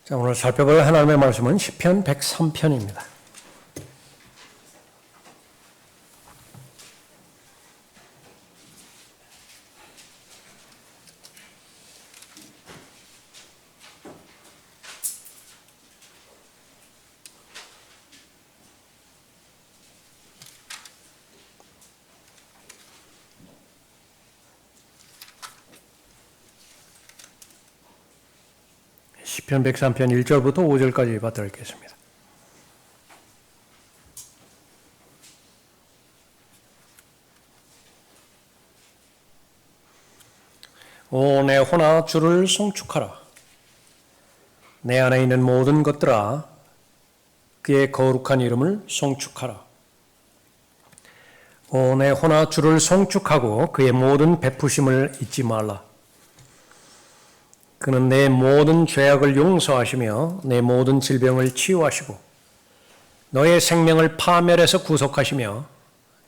자, 오늘 살펴볼 하나님의 말씀은 시편 103편입니다. 시편 103편 1절부터 5절까지 받들어 읽겠습니다. 오, 내 혼아 주를 송축하라. 내 안에 있는 모든 것들아 그의 거룩한 이름을 송축하라. 오, 내 혼아 주를 송축하고 그의 모든 베푸심을 잊지 말라. 그는 내 모든 죄악을 용서하시며 내 모든 질병을 치유하시고 너의 생명을 파멸해서 구속하시며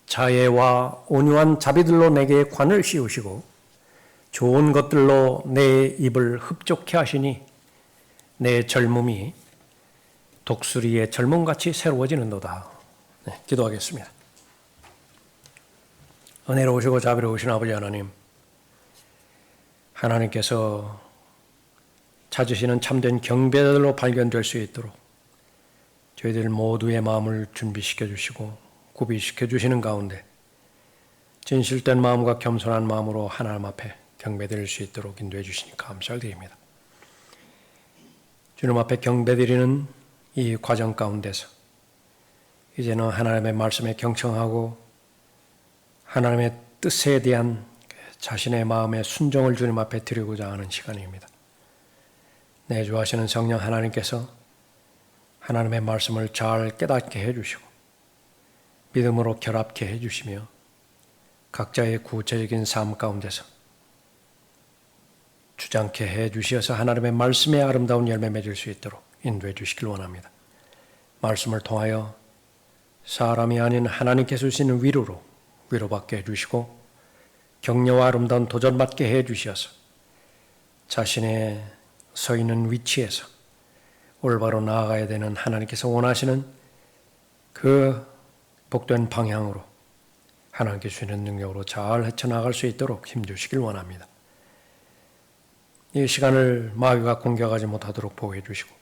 자애와 온유한 자비들로 내게 관을 씌우시고 좋은 것들로 내 입을 흡족해 하시니 내 젊음이 독수리의 젊음같이 새로워지는도다. 네, 기도하겠습니다. 은혜로우시고 자비로우신 아버지 하나님, 하나님께서 찾으시는 참된 경배들로 발견될 수 있도록 저희들 모두의 마음을 준비시켜 주시고 구비시켜 주시는 가운데 진실된 마음과 겸손한 마음으로 하나님 앞에 경배드릴 수 있도록 인도해 주시니 감사를 드립니다. 주님 앞에 경배드리는 이 과정 가운데서 이제는 하나님의 말씀에 경청하고 하나님의 뜻에 대한 자신의 마음의 순종을 주님 앞에 드리고자 하는 시간입니다. 내주하시는 성령 하나님께서 하나님의 말씀을 잘 깨닫게 해주시고 믿음으로 결합케 해주시며 각자의 구체적인 삶 가운데서 주장케 해주시어서 하나님의 말씀에 아름다운 열매 맺을 수 있도록 인도해 주시길 원합니다. 말씀을 통하여 사람이 아닌 하나님께서 주시는 위로로 위로받게 해주시고 격려와 아름다운 도전받게 해주시어서 자신의 서 있는 위치에서 올바로 나아가야 되는 하나님께서 원하시는 그 복된 방향으로 하나님께 주시는 능력으로 잘 헤쳐나갈 수 있도록 힘주시길 원합니다. 이 시간을 마귀가 공격하지 못하도록 보호해 주시고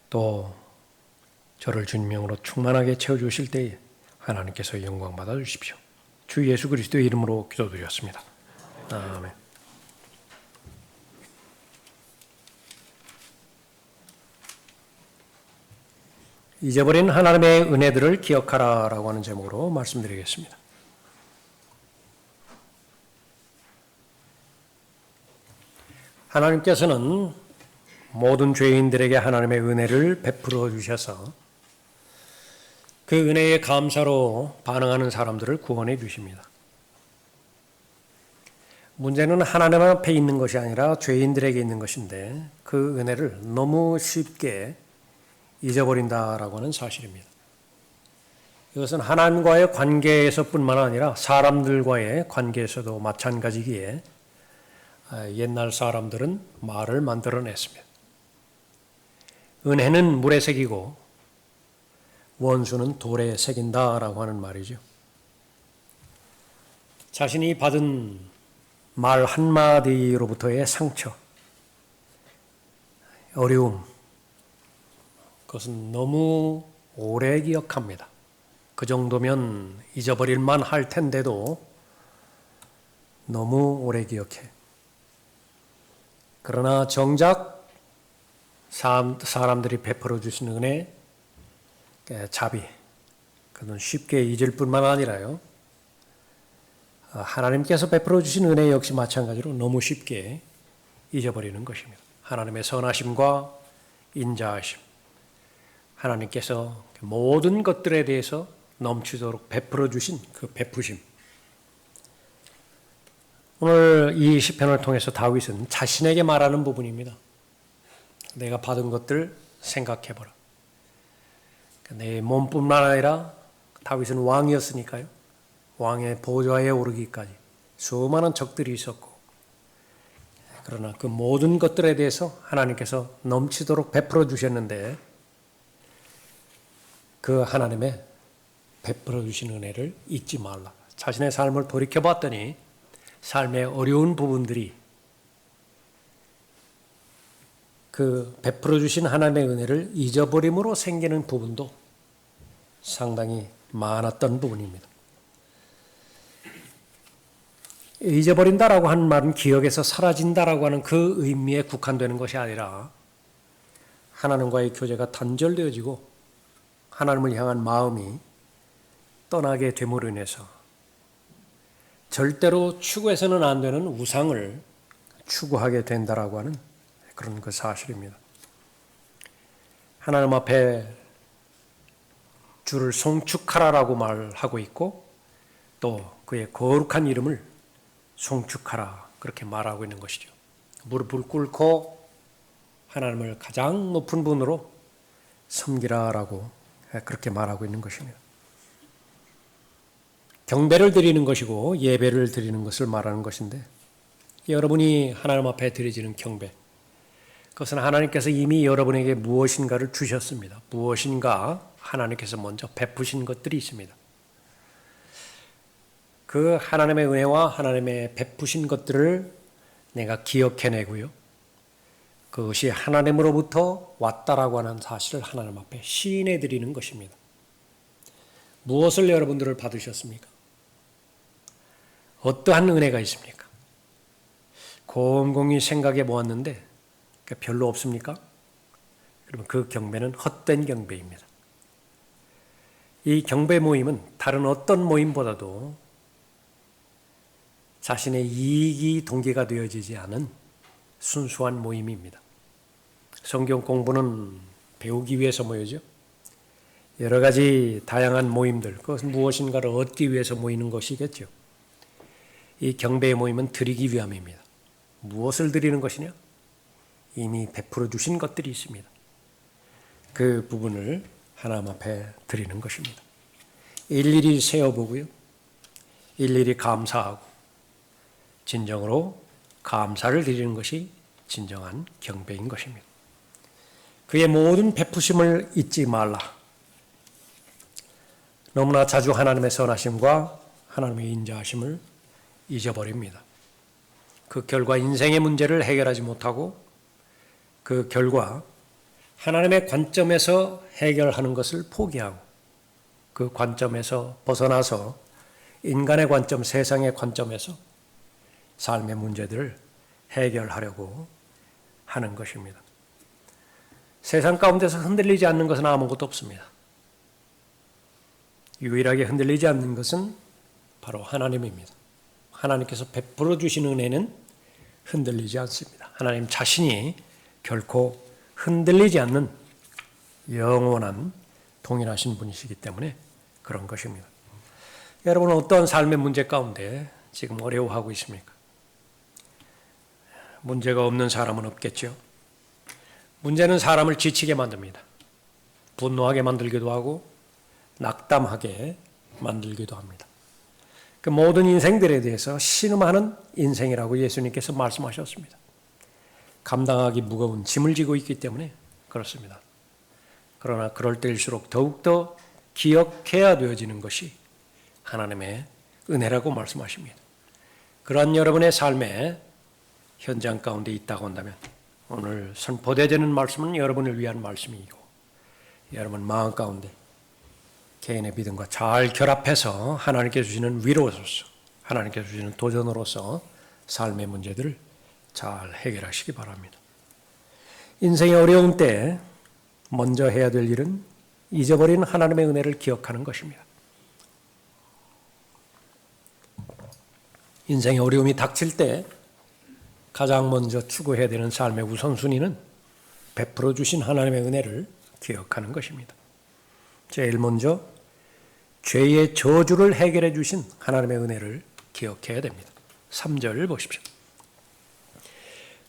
또 저를 주님명으로 충만하게 채워주실 때에 하나님께서 영광 받아 주십시오. 주 예수 그리스도의 이름으로 기도드렸습니다. 아멘. 잊어버린 하나님의 은혜들을 기억하라라고 하는 제목으로 말씀드리겠습니다. 하나님께서는 모든 죄인들에게 하나님의 은혜를 베풀어 주셔서 그 은혜에 감사로 반응하는 사람들을 구원해 주십니다. 문제는 하나님 앞에 있는 것이 아니라 죄인들에게 있는 것인데 그 은혜를 너무 쉽게 잊어버린다라고 하는 사실입니다. 이것은 하나님과의 관계에서뿐만 아니라 사람들과의 관계에서도 마찬가지기에 옛날 사람들은 말을 만들어냈습니다. 은혜는 물에 새기고 원수는 돌에 새긴다라고 하는 말이죠. 자신이 받은 말 한마디로부터의 상처, 어려움, 그것은 너무 오래 기억합니다. 그 정도면 잊어버릴만 할 텐데도 너무 오래 기억해. 그러나 정작 사람들이 베풀어 주신 은혜, 자비, 그건 쉽게 잊을 뿐만 아니라요. 하나님께서 베풀어 주신 은혜 역시 마찬가지로 너무 쉽게 잊어버리는 것입니다. 하나님의 선하심과 인자하심, 하나님께서 모든 것들에 대해서 넘치도록 베풀어 주신 그 베푸심. 오늘 이 시편을 통해서 다윗은 자신에게 말하는 부분입니다. 내가 받은 것들 생각해보라. 내 몸뿐만 아니라 다윗은 왕이었으니까요. 왕의 보좌에 오르기까지 수많은 적들이 있었고 그러나 그 모든 것들에 대해서 하나님께서 넘치도록 베풀어 주셨는데 그 하나님의 베풀어 주신 은혜를 잊지 말라. 자신의 삶을 돌이켜봤더니 삶의 어려운 부분들이 그 베풀어 주신 하나님의 은혜를 잊어버림으로 생기는 부분도 상당히 많았던 부분입니다. 잊어버린다라고 하는 말은 기억에서 사라진다라고 하는 그 의미에 국한되는 것이 아니라 하나님과의 교제가 단절되어지고 하나님을 향한 마음이 떠나게 됨으로 인해서 절대로 추구해서는 안 되는 우상을 추구하게 된다라고 하는 그런 그 사실입니다. 하나님 앞에 주를 송축하라라고 말하고 있고 또 그의 거룩한 이름을 송축하라 그렇게 말하고 있는 것이죠. 무릎을 꿇고 하나님을 가장 높은 분으로 섬기라라고 그렇게 말하고 있는 것입니다. 경배를 드리는 것이고 예배를 드리는 것을 말하는 것인데 여러분이 하나님 앞에 드려지는 경배 그것은 하나님께서 이미 여러분에게 무엇인가를 주셨습니다. 무엇인가 하나님께서 먼저 베푸신 것들이 있습니다. 그 하나님의 은혜와 하나님의 베푸신 것들을 내가 기억해내고요. 그것이 하나님으로부터 왔다라고 하는 사실을 하나님 앞에 시인해 드리는 것입니다. 무엇을 여러분들을 받으셨습니까? 어떠한 은혜가 있습니까? 곰곰이 생각해 보았는데 별로 없습니까? 그러면 그 경배는 헛된 경배입니다. 이 경배 모임은 다른 어떤 모임보다도 자신의 이익이 동기가 되어지지 않은 순수한 모임입니다. 성경 공부는 배우기 위해서 모이죠. 여러 가지 다양한 모임들, 그것은 무엇인가를 얻기 위해서 모이는 것이겠죠. 이 경배의 모임은 드리기 위함입니다. 무엇을 드리는 것이냐? 이미 베풀어 주신 것들이 있습니다. 그 부분을 하나님 앞에 드리는 것입니다. 일일이 세어보고요. 일일이 감사하고 진정으로 감사를 드리는 것이 진정한 경배인 것입니다. 그의 모든 베푸심을 잊지 말라. 너무나 자주 하나님의 선하심과 하나님의 인자하심을 잊어버립니다. 그 결과 인생의 문제를 해결하지 못하고 그 결과 하나님의 관점에서 해결하는 것을 포기하고 그 관점에서 벗어나서 인간의 관점, 세상의 관점에서 삶의 문제들을 해결하려고 하는 것입니다. 세상 가운데서 흔들리지 않는 것은 아무것도 없습니다. 유일하게 흔들리지 않는 것은 바로 하나님입니다. 하나님께서 베풀어 주신 은혜는 흔들리지 않습니다. 하나님 자신이 결코 흔들리지 않는 영원한 동일하신 분이시기 때문에 그런 것입니다. 여러분은 어떤 삶의 문제 가운데 지금 어려워하고 있습니까? 문제가 없는 사람은 없겠죠. 문제는 사람을 지치게 만듭니다. 분노하게 만들기도 하고 낙담하게 만들기도 합니다. 그 모든 인생들에 대해서 신음하는 인생이라고 예수님께서 말씀하셨습니다. 감당하기 무거운 짐을 지고 있기 때문에 그렇습니다. 그러나 그럴 때일수록 더욱더 기억해야 되어지는 것이 하나님의 은혜라고 말씀하십니다. 그러한 여러분의 삶의 현장 가운데 있다고 한다면 오늘 선포되는 말씀은 여러분을 위한 말씀이고 여러분 마음 가운데 개인의 믿음과 잘 결합해서 하나님께 주시는 위로로서 하나님께 주시는 도전으로서 삶의 문제들을 잘 해결하시기 바랍니다. 인생의 어려운 때 먼저 해야 될 일은 잊어버린 하나님의 은혜를 기억하는 것입니다. 인생의 어려움이 닥칠 때 가장 먼저 추구해야 되는 삶의 우선순위는 베풀어 주신 하나님의 은혜를 기억하는 것입니다. 제일 먼저 죄의 저주를 해결해 주신 하나님의 은혜를 기억해야 됩니다. 3절 보십시오.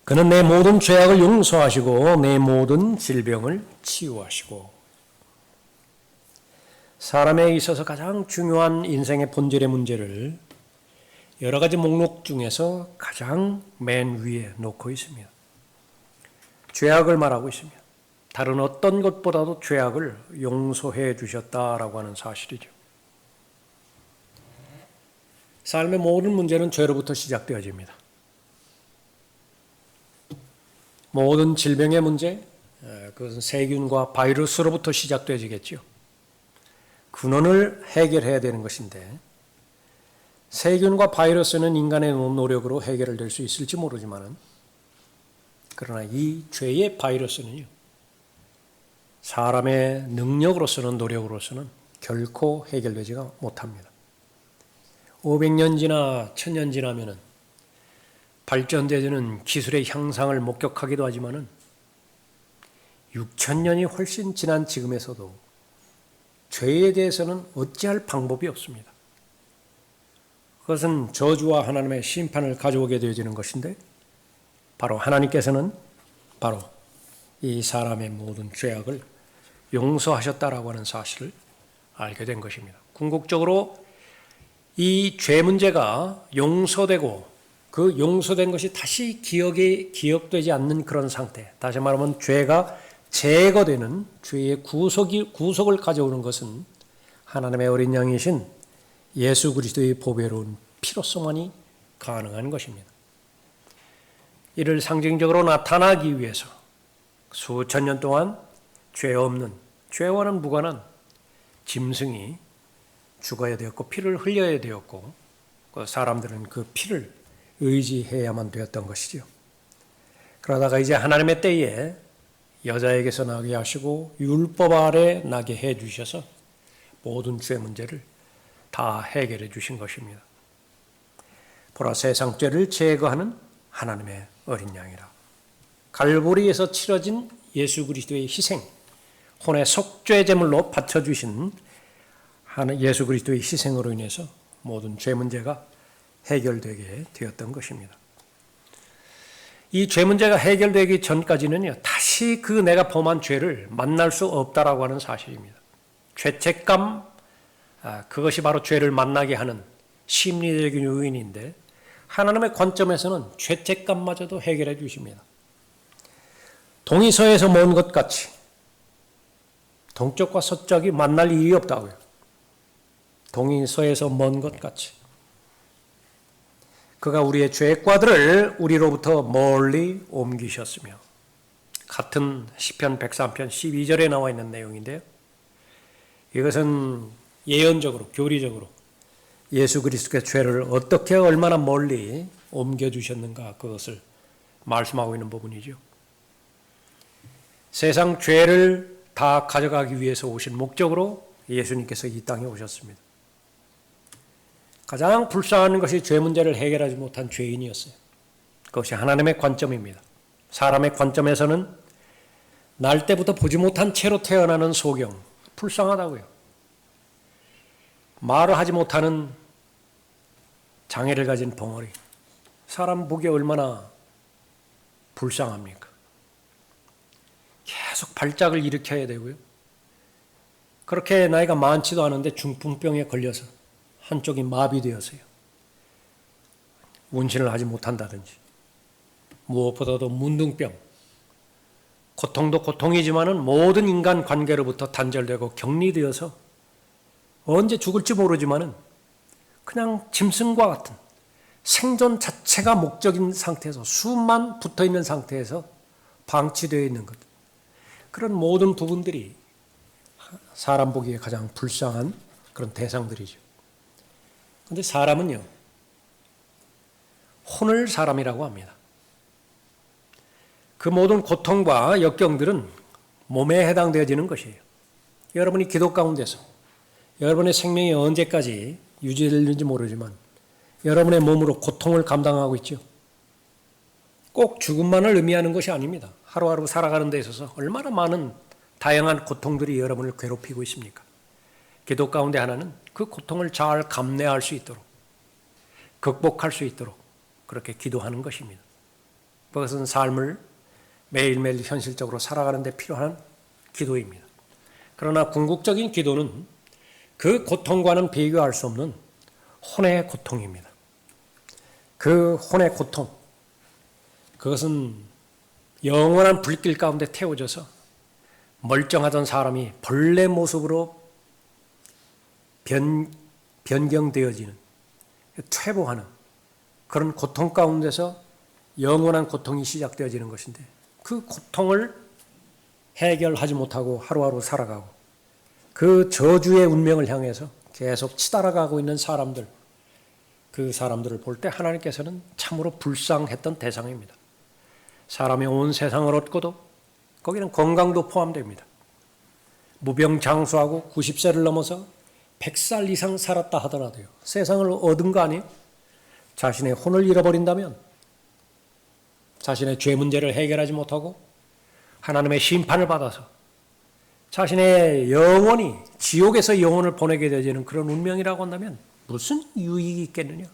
그는 내 모든 죄악을 용서하시고 내 모든 질병을 치유하시고. 사람에 있어서 가장 중요한 인생의 본질의 문제를 여러 가지 목록 중에서 가장 맨 위에 놓고 있습니다. 죄악을 말하고 있습니다. 다른 어떤 것보다도 죄악을 용서해 주셨다라고 하는 사실이죠. 삶의 모든 문제는 죄로부터 시작되어집니다. 모든 질병의 문제, 그것은 세균과 바이러스로부터 시작되어지겠죠. 근원을 해결해야 되는 것인데 세균과 바이러스는 인간의 노력으로 해결될 수 있을지 모르지만 그러나 이 죄의 바이러스는요. 사람의 능력으로서는 노력으로서는 결코 해결되지가 못합니다. 500년 지나 1000년 지나면은 발전되는 기술의 향상을 목격하기도 하지만은 6000년이 훨씬 지난 지금에서도 죄에 대해서는 어찌할 방법이 없습니다. 그것은 저주와 하나님의 심판을 가져오게 되어지는 것인데 바로 하나님께서는 바로 이 사람의 모든 죄악을 용서하셨다라고 하는 사실을 알게 된 것입니다. 궁극적으로 이 죄 문제가 용서되고 그 용서된 것이 다시 기억되지 않는 그런 상태, 다시 말하면 죄가 제거되는 죄의 구속을 가져오는 것은 하나님의 어린 양이신 예수 그리스도의 보배로운 피로서만이 가능한 것입니다. 이를 상징적으로 나타나기 위해서 수천 년 동안 죄 없는, 죄와는 무관한 짐승이 죽어야 되었고 피를 흘려야 되었고 사람들은 그 피를 의지해야만 되었던 것이죠. 그러다가 이제 하나님의 때에 여자에게서 나게 하시고 율법 아래 나게 해 주셔서 모든 죄 문제를 다 해결해 주신 것입니다. 보라, 세상 죄를 제거하는 하나님의 어린 양이라. 갈보리에서 치러진 예수 그리스도의 희생, 혼의 속죄 제물로 바쳐주신 예수 그리스도의 희생으로 인해서 모든 죄 문제가 해결되게 되었던 것입니다. 이 죄 문제가 해결되기 전까지는요, 다시 그 내가 범한 죄를 만날 수 없다라고 하는 사실입니다. 죄책감, 그것이 바로 죄를 만나게 하는 심리적인 요인인데 하나님의 관점에서는 죄책감마저도 해결해 주십니다. 동서에서 먼 것 같이 동쪽과 서쪽이 만날 일이 없다고요. 동서에서 먼 것 같이 그가 우리의 죄과들을 우리로부터 멀리 옮기셨으며, 같은 시편 103편 12절에 나와 있는 내용인데요. 이것은 예언적으로, 교리적으로 예수 그리스도의 죄를 어떻게 얼마나 멀리 옮겨주셨는가, 그것을 말씀하고 있는 부분이죠. 세상 죄를 다 가져가기 위해서 오신 목적으로 예수님께서 이 땅에 오셨습니다. 가장 불쌍한 것이 죄 문제를 해결하지 못한 죄인이었어요. 그것이 하나님의 관점입니다. 사람의 관점에서는 날 때부터 보지 못한 채로 태어나는 소경, 불쌍하다고요. 말을 하지 못하는 장애를 가진 벙어리, 사람 보기에 얼마나 불쌍합니까? 계속 발작을 일으켜야 되고요. 그렇게 나이가 많지도 않은데 중풍병에 걸려서 한쪽이 마비되어서요. 운신을 하지 못한다든지, 무엇보다도 문둥병, 고통도 고통이지만은 모든 인간 관계로부터 단절되고 격리되어서 언제 죽을지 모르지만은 그냥 짐승과 같은 생존 자체가 목적인 상태에서 수만 붙어 있는 상태에서 방치되어 있는 것, 그런 모든 부분들이 사람 보기에 가장 불쌍한 그런 대상들이죠. 그런데 사람은요, 혼을 사람이라고 합니다. 그 모든 고통과 역경들은 몸에 해당되어지는 것이에요. 여러분이 기도 가운데서 여러분의 생명이 언제까지 유지되는지 모르지만 여러분의 몸으로 고통을 감당하고 있죠. 꼭 죽음만을 의미하는 것이 아닙니다. 하루하루 살아가는 데 있어서 얼마나 많은 다양한 고통들이 여러분을 괴롭히고 있습니까? 기도 가운데 하나는 그 고통을 잘 감내할 수 있도록, 극복할 수 있도록 그렇게 기도하는 것입니다. 그것은 삶을 매일매일 현실적으로 살아가는 데 필요한 기도입니다. 그러나 궁극적인 기도는 그 고통과는 비교할 수 없는 혼의 고통입니다. 그 혼의 고통, 그것은 영원한 불길 가운데 태워져서 멀쩡하던 사람이 벌레 모습으로 변경되어지는, 퇴보하는 그런 고통 가운데서 영원한 고통이 시작되어지는 것인데, 그 고통을 해결하지 못하고 하루하루 살아가고 그 저주의 운명을 향해서 계속 치달아가고 있는 사람들, 그 사람들을 볼 때 하나님께서는 참으로 불쌍했던 대상입니다. 사람이 온 세상을 얻고도 거기는 건강도 포함됩니다. 무병장수하고 90세를 넘어서 100살 이상 살았다 하더라도요, 세상을 얻은 거 아니에요? 자신의 혼을 잃어버린다면, 자신의 죄 문제를 해결하지 못하고 하나님의 심판을 받아서 자신의 영혼이 지옥에서 영혼을 보내게 되는 그런 운명이라고 한다면 무슨 유익이 있겠느냐?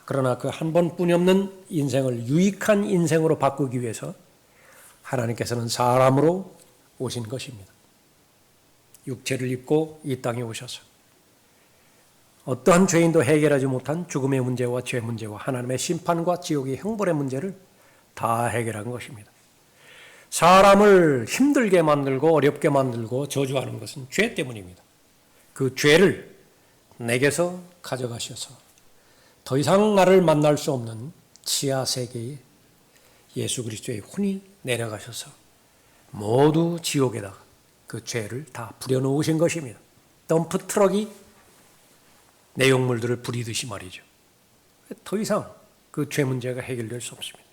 그러나 그 한 번뿐이 없는 인생을 유익한 인생으로 바꾸기 위해서 하나님께서는 사람으로 오신 것입니다. 육체를 입고 이 땅에 오셔서 어떠한 죄인도 해결하지 못한 죽음의 문제와 죄 문제와 하나님의 심판과 지옥의 형벌의 문제를 다 해결한 것입니다. 사람을 힘들게 만들고 어렵게 만들고 저주하는 것은 죄 때문입니다. 그 죄를 내게서 가져가셔서 더 이상 나를 만날 수 없는 지하 세계에 예수 그리스도의 혼이 내려가셔서 모두 지옥에다가 그 죄를 다 부려놓으신 것입니다. 덤프 트럭이 내용물들을 부리듯이 말이죠. 더 이상 그 죄 문제가 해결될 수 없습니다.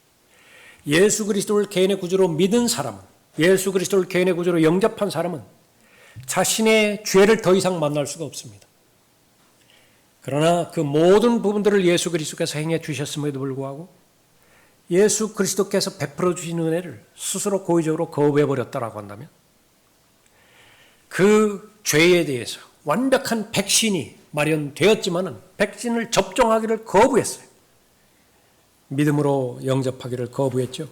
예수 그리스도를 개인의 구주로 믿은 사람은, 예수 그리스도를 개인의 구주로 영접한 사람은 자신의 죄를 더 이상 만날 수가 없습니다. 그러나 그 모든 부분들을 예수 그리스도께서 행해 주셨음에도 불구하고 예수 그리스도께서 베풀어 주신 은혜를 스스로 고의적으로 거부해버렸다라고 한다면, 그 죄에 대해서 완벽한 백신이 마련되었지만은 백신을 접종하기를 거부했어요. 믿음으로 영접하기를 거부했죠.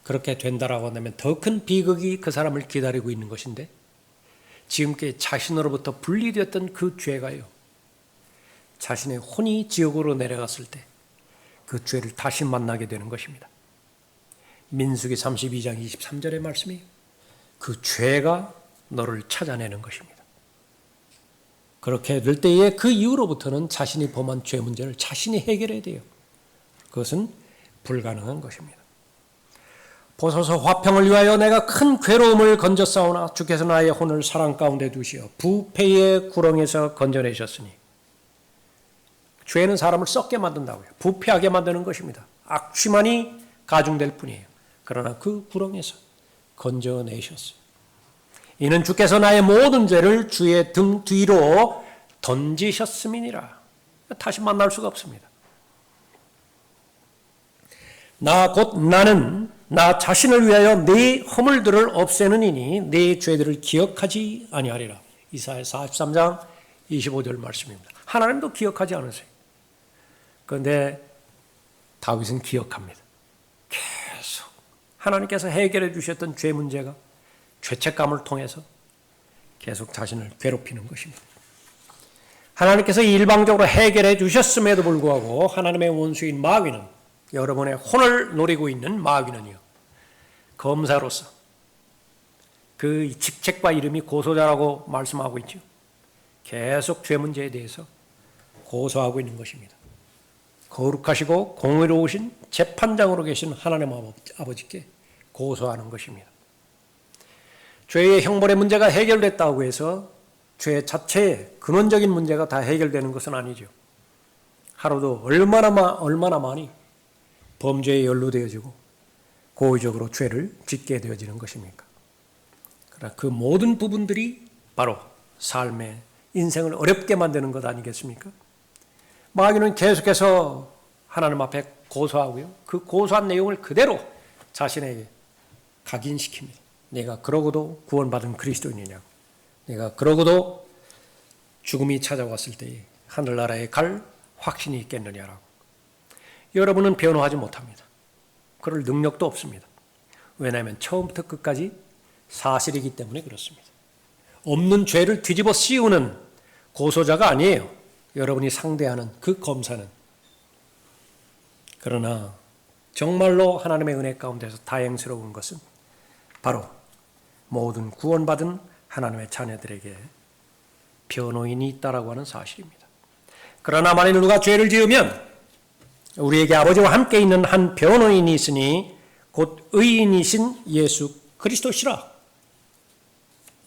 그렇게 된다라고 한다면 더 큰 비극이 그 사람을 기다리고 있는 것인데, 지금까지 자신으로부터 분리되었던 그 죄가요, 자신의 혼이 지옥으로 내려갔을 때 그 죄를 다시 만나게 되는 것입니다. 민수기 32장 23절의 말씀이 그 죄가 너를 찾아내는 것입니다. 그렇게 될 때에 그 이후로부터는 자신이 범한 죄 문제를 자신이 해결해야 돼요. 그것은 불가능한 것입니다. 보소서 화평을 위하여 내가 큰 괴로움을 건졌사오나 주께서 나의 혼을 사랑 가운데 두시어 부패의 구렁에서 건져내셨으니, 죄는 사람을 썩게 만든다고요. 부패하게 만드는 것입니다. 악취만이 가중될 뿐이에요. 그러나 그 구렁에서 건져내셨어요. 이는 주께서 나의 모든 죄를 주의 등 뒤로 던지셨음이니라. 다시 만날 수가 없습니다. 나는 나 자신을 위하여 네 허물들을 없애는 이니 네 죄들을 기억하지 아니하리라. 이사야 43장 25절 말씀입니다. 하나님도 기억하지 않으세요. 그런데 다윗은 기억합니다. 계속 하나님께서 해결해 주셨던 죄 문제가 죄책감을 통해서 계속 자신을 괴롭히는 것입니다. 하나님께서 일방적으로 해결해 주셨음에도 불구하고 하나님의 원수인 마귀는, 여러분의 혼을 노리고 있는 마귀는요, 검사로서 그 직책과 이름이 고소자라고 말씀하고 있죠. 계속 죄 문제에 대해서 고소하고 있는 것입니다. 거룩하시고 공의로우신 재판장으로 계신 하나님 아버지께 고소하는 것입니다. 죄의 형벌의 문제가 해결됐다고 해서 죄 자체의 근원적인 문제가 다 해결되는 것은 아니죠. 하루도 얼마나 많이 범죄에 연루되어지고 고의적으로 죄를 짓게 되어지는 것입니까? 그러나 그 모든 부분들이 바로 삶의 인생을 어렵게 만드는 것 아니겠습니까? 마귀는 계속해서 하나님 앞에 고소하고요, 그 고소한 내용을 그대로 자신에게 각인시킵니다. 내가 그러고도 구원받은 그리스도인이냐고, 내가 그러고도 죽음이 찾아왔을 때에 하늘나라에 갈 확신이 있겠느냐라고. 여러분은 변호하지 못합니다. 그럴 능력도 없습니다. 왜냐하면 처음부터 끝까지 사실이기 때문에 그렇습니다. 없는 죄를 뒤집어 씌우는 고소자가 아니에요. 여러분이 상대하는 그 검사는, 그러나 정말로 하나님의 은혜 가운데서 다행스러운 것은 바로 모든 구원받은 하나님의 자녀들에게 변호인이 있다라고 하는 사실입니다. 그러나 만일 누가 죄를 지으면 우리에게 아버지와 함께 있는 한 변호인이 있으니 곧 의인이신 예수 그리스도시라.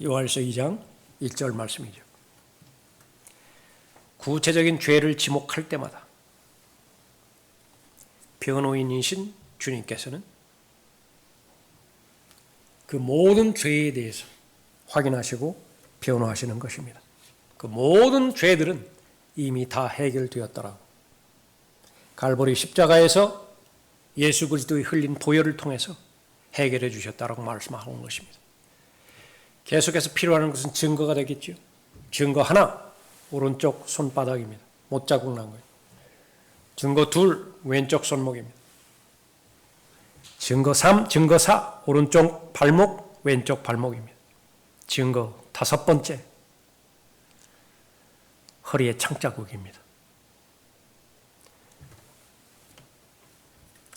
요한일서 2장 1절 말씀이죠. 구체적인 죄를 지목할 때마다 변호인이신 주님께서는 그 모든 죄에 대해서 확인하시고 변호하시는 것입니다. 그 모든 죄들은 이미 다 해결되었더라고. 갈보리 십자가에서 예수 그리스도의 흘린 보혈을 통해서 해결해 주셨다라고 말씀하는 것입니다. 계속해서 필요한 것은 증거가 되겠죠. 증거 하나, 오른쪽 손바닥입니다. 못자국 난 거예요. 증거 둘, 왼쪽 손목입니다. 증거 3, 증거 4, 오른쪽 발목, 왼쪽 발목입니다. 증거 다섯 번째, 허리에 창자국입니다.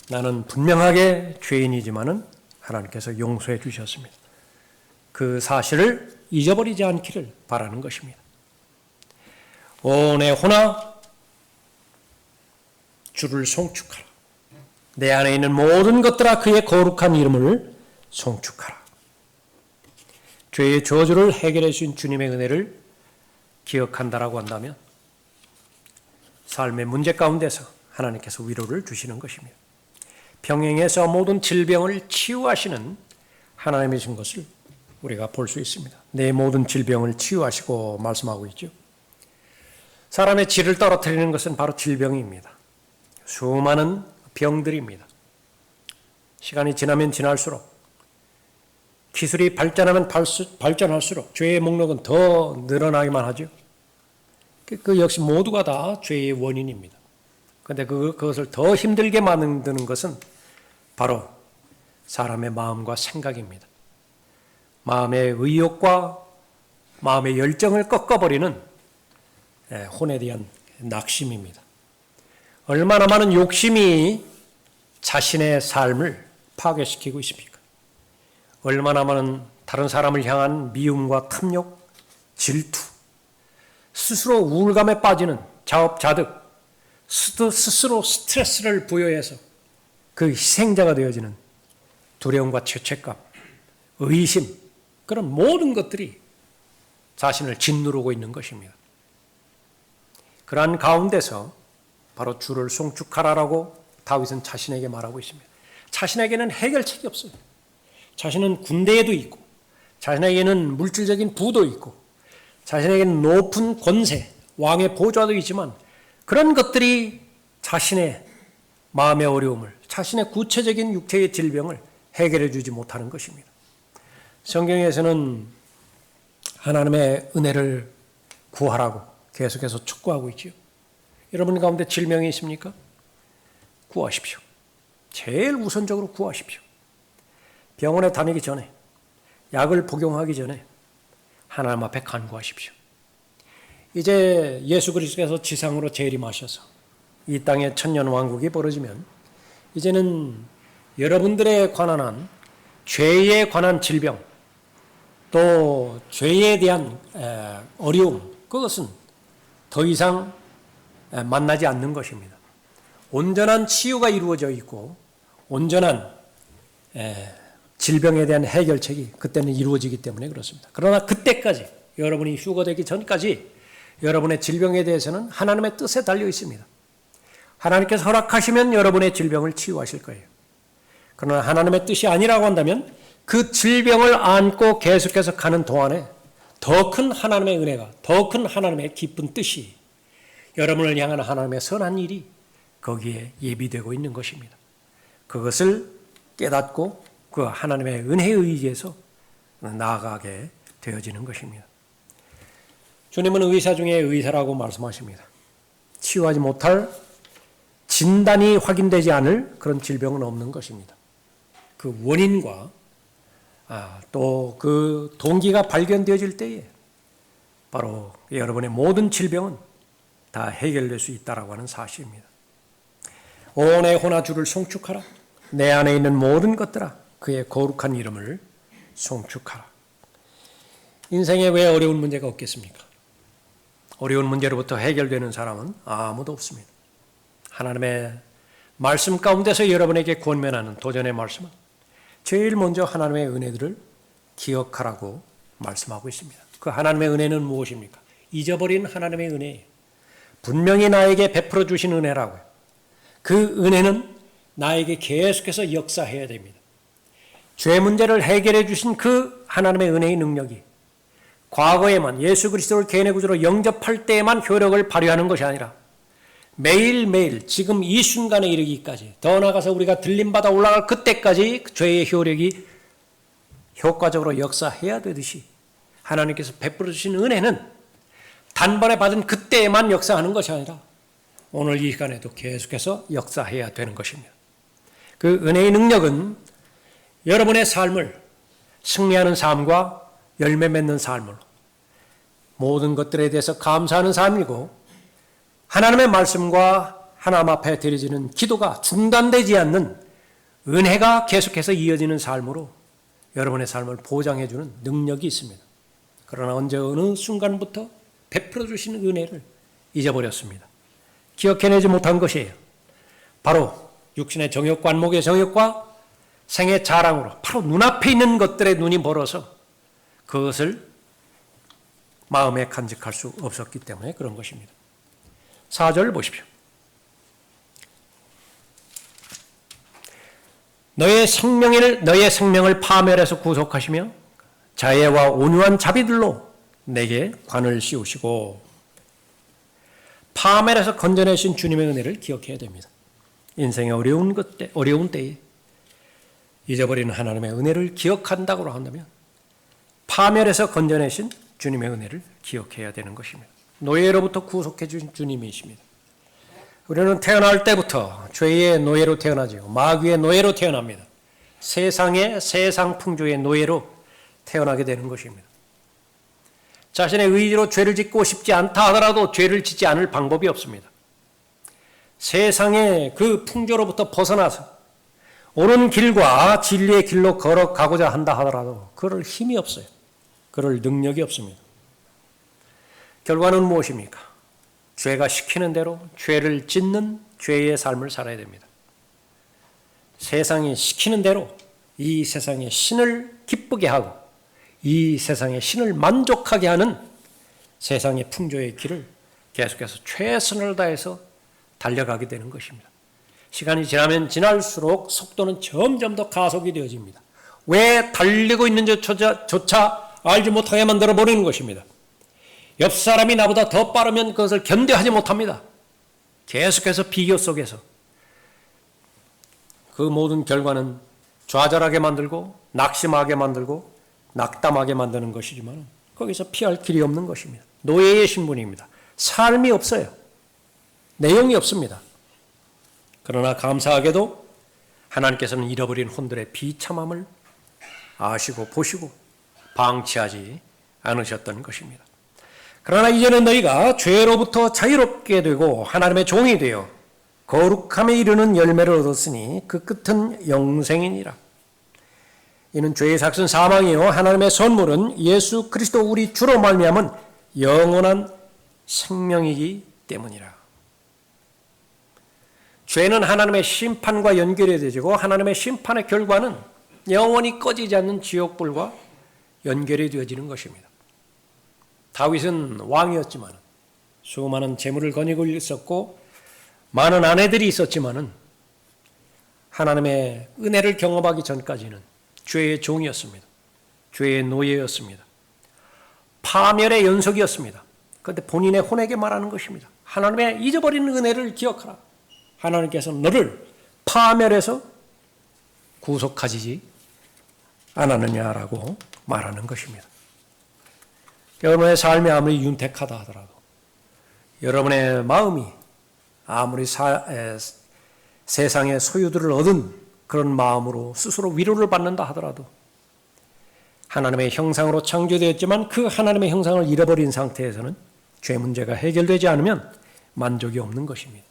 나는 분명하게 죄인이지만은 하나님께서 용서해 주셨습니다. 그 사실을 잊어버리지 않기를 바라는 것입니다. 오, 내 혼아, 주를 송축하라. 내 안에 있는 모든 것들아 그의 거룩한 이름을 송축하라. 죄의 저주를 해결해 주신 주님의 은혜를 기억한다라고 한다면 삶의 문제 가운데서 하나님께서 위로를 주시는 것입니다. 병행해서 모든 질병을 치유하시는 하나님이신 것을 우리가 볼 수 있습니다. 내 모든 질병을 치유하시고 말씀하고 있죠. 사람의 질을 떨어뜨리는 것은 바로 질병입니다. 수많은 병들입니다. 시간이 지나면 지날수록, 기술이 발전하면 발전할수록 죄의 목록은 더 늘어나기만 하죠. 그 역시 모두가 다 죄의 원인입니다. 그런데 그것을 더 힘들게 만드는 것은 바로 사람의 마음과 생각입니다. 마음의 의욕과 마음의 열정을 꺾어버리는 혼에 대한 낙심입니다. 얼마나 많은 욕심이 자신의 삶을 파괴시키고 있습니까? 얼마나 많은 다른 사람을 향한 미움과 탐욕, 질투, 스스로 우울감에 빠지는 자업자득, 스스로 스트레스를 부여해서 그 희생자가 되어지는 두려움과 죄책감, 의심, 그런 모든 것들이 자신을 짓누르고 있는 것입니다. 그러한 가운데서 바로 주를 송축하라라고 다윗은 자신에게 말하고 있습니다. 자신에게는 해결책이 없어요. 자신은 군대에도 있고, 자신에게는 물질적인 부도 있고, 자신에게는 높은 권세, 왕의 보좌도 있지만 그런 것들이 자신의 마음의 어려움을, 자신의 구체적인 육체의 질병을 해결해 주지 못하는 것입니다. 성경에서는 하나님의 은혜를 구하라고 계속해서 촉구하고 있지요. 여러분 가운데 질병이 있습니까? 구하십시오. 제일 우선적으로 구하십시오. 병원에 다니기 전에, 약을 복용하기 전에 하나님 앞에 간구하십시오. 이제 예수 그리스도께서 지상으로 재림하셔서 이 땅에 천년왕국이 벌어지면 이제는 여러분들에 관한 죄에 관한 질병, 또 죄에 대한 어려움, 그것은 더 이상 만나지 않는 것입니다. 온전한 치유가 이루어져 있고 온전한 질병에 대한 해결책이 그때는 이루어지기 때문에 그렇습니다. 그러나 그때까지, 여러분이 휴거되기 전까지 여러분의 질병에 대해서는 하나님의 뜻에 달려 있습니다. 하나님께서 허락하시면 여러분의 질병을 치유하실 거예요. 그러나 하나님의 뜻이 아니라고 한다면 그 질병을 안고 계속해서 가는 동안에 더 큰 하나님의 은혜가, 더 큰 하나님의 기쁜 뜻이, 여러분을 향한 하나님의 선한 일이 거기에 예비되고 있는 것입니다. 그것을 깨닫고 그 하나님의 은혜에 의지해서 나아가게 되어지는 것입니다. 주님은 의사 중에 의사라고 말씀하십니다. 치유하지 못할, 진단이 확인되지 않을 그런 질병은 없는 것입니다. 그 원인과 또 그 동기가 발견되어질 때에 바로 여러분의 모든 질병은 다 해결될 수 있다라고 하는 사실입니다. 온 애호나 주를 송축하라. 내 안에 있는 모든 것들아 그의 거룩한 이름을 송축하라. 인생에 왜 어려운 문제가 없겠습니까? 어려운 문제로부터 해결되는 사람은 아무도 없습니다. 하나님의 말씀 가운데서 여러분에게 권면하는 도전의 말씀은 제일 먼저 하나님의 은혜들을 기억하라고 말씀하고 있습니다. 그 하나님의 은혜는 무엇입니까? 잊어버린 하나님의 은혜예요. 분명히 나에게 베풀어 주신 은혜라고요. 그 은혜는 나에게 계속해서 역사해야 됩니다. 죄 문제를 해결해 주신 그 하나님의 은혜의 능력이 과거에만 예수 그리스도를 개인의 구주로 영접할 때에만 효력을 발휘하는 것이 아니라 매일매일 지금 이 순간에 이르기까지, 더 나아가서 우리가 들림받아 올라갈 그때까지 죄의 효력이 효과적으로 역사해야 되듯이 하나님께서 베풀어 주신 은혜는 단번에 받은 그때에만 역사하는 것이 아니라 오늘 이 시간에도 계속해서 역사해야 되는 것입니다. 그 은혜의 능력은 여러분의 삶을 승리하는 삶과 열매 맺는 삶으로 모든 것들에 대해서 감사하는 삶이고, 하나님의 말씀과 하나님 앞에 드려지는 기도가 중단되지 않는 은혜가 계속해서 이어지는 삶으로 여러분의 삶을 보장해 주는 능력이 있습니다. 그러나 언제 어느 순간부터 베풀어 주신 은혜를 잊어버렸습니다. 기억해내지 못한 것이에요. 바로 육신의 정욕과 안목의 정욕과 생의 자랑으로 바로 눈앞에 있는 것들에 눈이 멀어서 그것을 마음에 간직할 수 없었기 때문에 그런 것입니다. 4절 보십시오. 너의 생명을 파멸해서 구속하시며 자애와 온유한 자비들로 내게 관을 씌우시고, 파멸해서 건져내신 주님의 은혜를 기억해야 됩니다. 인생의 어려운 때에 잊어버린 하나님의 은혜를 기억한다고 한다면 파멸해서 건져내신 주님의 은혜를 기억해야 되는 것입니다. 노예로부터 구속해 주신 주님이십니다. 우리는 태어날 때부터 죄의 노예로 태어나지요. 마귀의 노예로 태어납니다. 세상 풍조의 노예로 태어나게 되는 것입니다. 자신의 의지로 죄를 짓고 싶지 않다 하더라도 죄를 짓지 않을 방법이 없습니다. 세상의 그 풍조로부터 벗어나서 옳은 길과 진리의 길로 걸어가고자 한다 하더라도 그럴 힘이 없어요. 그럴 능력이 없습니다. 결과는 무엇입니까? 죄가 시키는 대로 죄를 짓는 죄의 삶을 살아야 됩니다. 세상이 시키는 대로 이 세상의 신을 기쁘게 하고 이 세상의 신을 만족하게 하는 세상의 풍조의 길을 계속해서 최선을 다해서 달려가게 되는 것입니다. 시간이 지나면 지날수록 속도는 점점 더 가속이 되어집니다. 왜 달리고 있는지조차 알지 못하게 만들어버리는 것입니다. 옆 사람이 나보다 더 빠르면 그것을 견뎌하지 못합니다. 계속해서 비교 속에서 그 모든 결과는 좌절하게 만들고 낙심하게 만들고 낙담하게 만드는 것이지만 거기서 피할 길이 없는 것입니다. 노예의 신분입니다. 삶이 없어요. 내용이 없습니다. 그러나 감사하게도 하나님께서는 잃어버린 혼들의 비참함을 아시고 보시고 방치하지 않으셨던 것입니다. 그러나 이제는 너희가 죄로부터 자유롭게 되고 하나님의 종이 되어 거룩함에 이르는 열매를 얻었으니 그 끝은 영생이니라. 이는 죄의 삭은 사망이요 하나님의 선물은 예수 그리스도 우리 주로 말미암은 영원한 생명이기 때문이라. 죄는 하나님의 심판과 연결이 되고 하나님의 심판의 결과는 영원히 꺼지지 않는 지옥불과 연결이 되어지는 것입니다. 다윗은 왕이었지만 수많은 재물을 거니고 있었고 많은 아내들이 있었지만 하나님의 은혜를 경험하기 전까지는 죄의 종이었습니다. 죄의 노예였습니다. 파멸의 연속이었습니다. 그런데 본인의 혼에게 말하는 것입니다. 하나님의 잊어버린 은혜를 기억하라. 하나님께서 너를 파멸해서 구속하지 않았느냐라고 말하는 것입니다. 여러분의 삶이 아무리 윤택하다 하더라도, 여러분의 마음이 아무리 세상의 소유들을 얻은 그런 마음으로 스스로 위로를 받는다 하더라도 하나님의 형상으로 창조되었지만 그 하나님의 형상을 잃어버린 상태에서는 죄 문제가 해결되지 않으면 만족이 없는 것입니다.